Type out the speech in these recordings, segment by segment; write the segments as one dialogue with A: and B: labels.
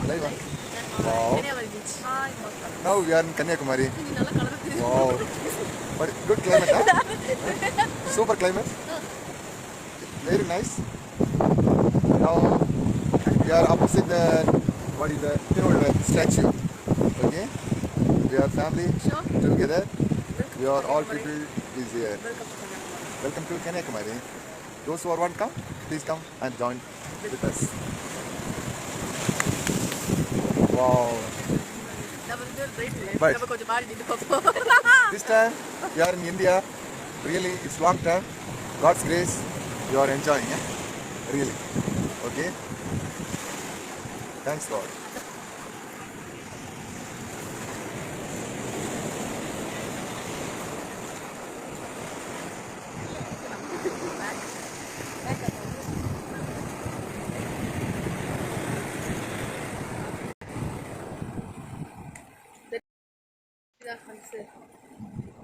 A: Live. Wow. Now we are in Kanyakumari. Wow. But good climate, huh? Super climate. Very nice. Now we are opposite the statue. Okay. We are family together. We are all people is here. Welcome to Kanyakumari. Those who are want to come, please come and join with us. Wow. But this time we are in India. Really, it's long time. God's grace, you are enjoying it. Really. Okay. Thanks God.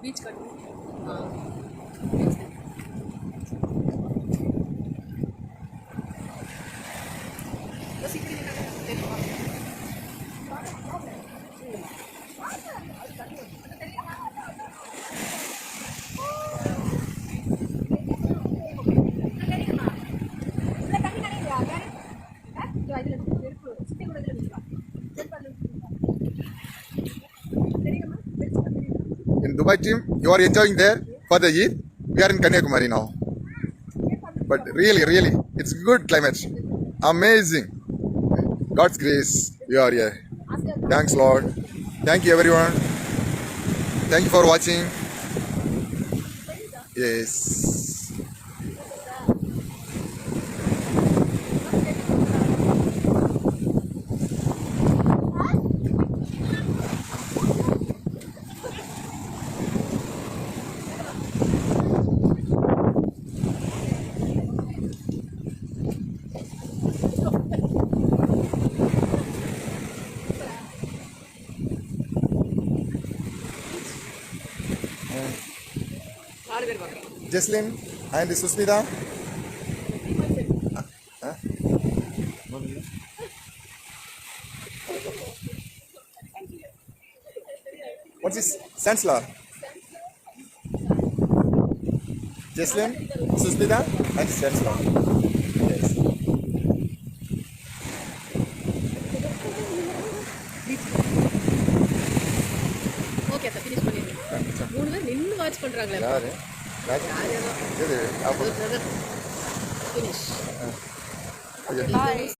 B: Beach cut.
A: In Dubai team, you are enjoying there for the Eid. We are in Kanyakumari now. But really, really, it's good climate. Amazing. God's grace, we are here. Thanks Lord. Thank you everyone. Thank you for watching. Yes. Jesslyn and Susmita. Huh? What's this? Sanslar. Jesslyn, Susmita, and Sanslar. Yes.
B: Okay, finish பண்ணிடுங்க. மூணு பேர் நின்னு watch பண்றாங்களே.
A: யாரு? இது
B: Finish.
A: Bye.